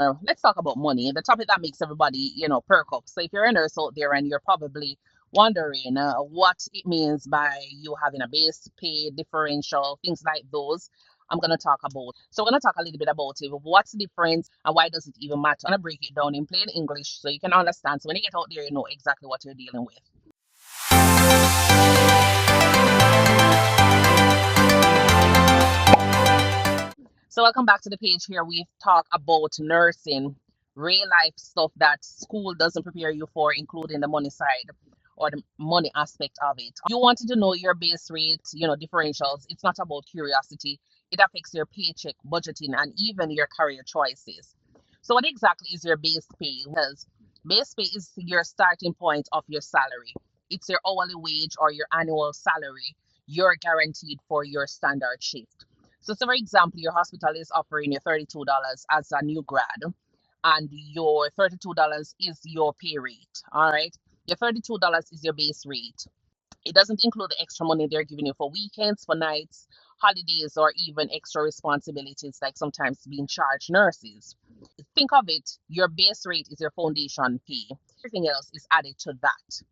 Let's talk about money, the topic that makes everybody, perk up. So if you're a nurse out there and you're probably wondering what it means by you having a base pay differential, things like those, I'm going to talk about. So we're going to talk a little bit about it. What's the difference and why does it even matter? I'm going to break it down in plain English so you can understand. So when you get out there, you know exactly what you're dealing with. So welcome back to the page here. We talk about nursing, real life stuff that school doesn't prepare you for, including the money side or the money aspect of it. You wanted to know your base rate, differentials. It's not about curiosity. It affects your paycheck, budgeting, and even your career choices. So what exactly is your base pay? Because base pay is your starting point of your salary. It's your hourly wage or your annual salary you're guaranteed for your standard shift. So, for example, your hospital is offering you $32 as a new grad, and your $32 is your pay rate. All right. Your $32 is your base rate. It doesn't include the extra money they're giving you for weekends, for nights, holidays, or even extra responsibilities like sometimes being charged nurses. Think of it, your base rate is your foundation pay. Everything else is added to that.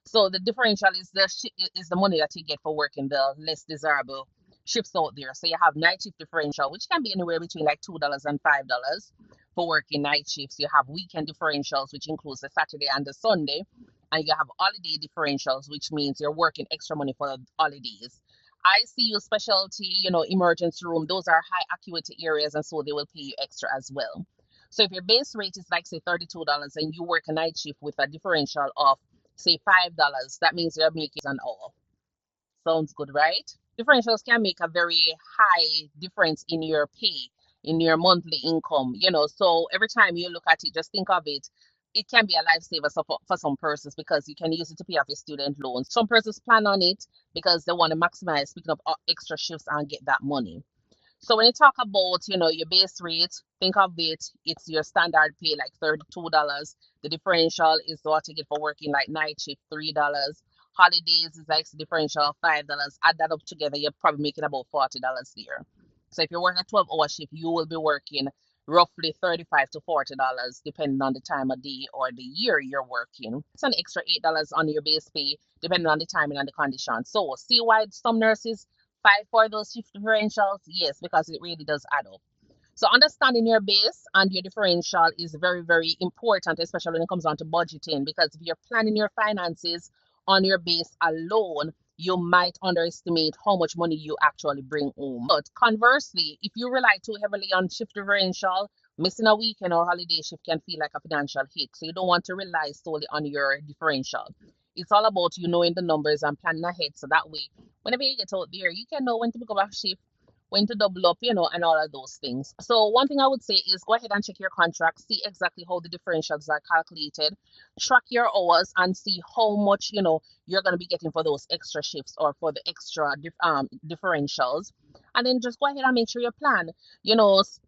So the differential is the money that you get for working the less desirable shifts out there. So you have night shift differential, which can be anywhere between like $2 and $5 for working night shifts. You have weekend differentials, which includes the Saturday and the Sunday, and you have holiday differentials, which means you're working extra money for the holidays. ICU specialty, emergency room, those are high acuity areas, and so they will pay you extra as well. So if your base rate is like say $32 and you work a night shift with a differential of say $5, that means you're making an hour. Sounds good, right? Differentials can make a very high difference in your pay, in your monthly income. So every time you look at it, just think of it. It can be a lifesaver for some persons because you can use it to pay off your student loans. Some persons plan on it because they want to maximize picking up extra shifts and get that money. So when you talk about, your base rate, think of it, it's your standard pay, like $32. The differential is what you get for working like night shift, $3. Holidays is like the differential of $5. Add that up together, you're probably making about $40 there. So if you're working a 12-hour shift, you will be working roughly $35 to $40, depending on the time of day or the year you're working. It's an extra $8 on your base pay, depending on the timing and the condition. So see why some nurses fight for those shift differentials? Yes, because it really does add up. So understanding your base and your differential is very, very important, especially when it comes down to budgeting, because if you're planning your finances on your base alone, you might underestimate how much money you actually bring home. But conversely, if you rely too heavily on shift differential, missing a weekend or holiday shift can feel like a financial hit. So you don't want to rely solely on your differential. It's all about you knowing the numbers and planning ahead. So that way, whenever you get out there, you can know when to pick up a shift, when to double up, and all of those things. So one thing I would say is go ahead and check your contract, see exactly how the differentials are calculated, track your hours and see how much, you're going to be getting for those extra shifts or for the extra differentials. And then just go ahead and make sure you plan,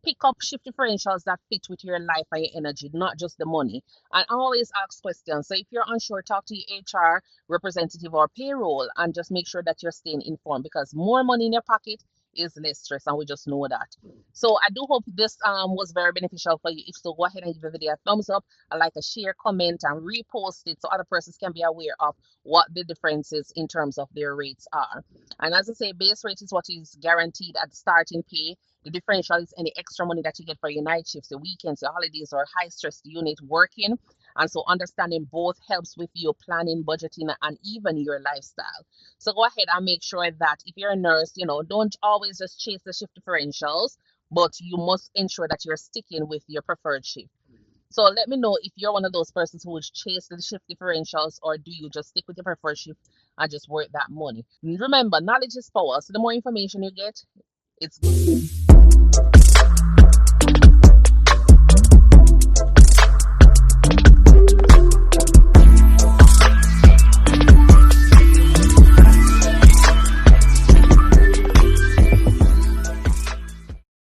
pick up shift differentials that fit with your life and your energy, not just the money. And always ask questions. So if you're unsure, talk to your HR representative or payroll and just make sure that you're staying informed, because more money in your pocket is less stress, and we just know that. So I do hope this was very beneficial for you. If so, go ahead and give the video a thumbs up, a like, a share, comment, and repost it so other persons can be aware of what the differences in terms of their rates are. And as I say, base rate is what is guaranteed at starting pay. The differential is any extra money that you get for your night shifts, your weekends, your holidays, or high stress unit working. And so understanding both helps with your planning, budgeting, and even your lifestyle. So go ahead and make sure that if you're a nurse, don't always just chase the shift differentials, but you must ensure that you're sticking with your preferred shift. So let me know if you're one of those persons who would chase the shift differentials, or do you just stick with your preferred shift and just work that money? Remember, knowledge is power. So the more information you get, it's good.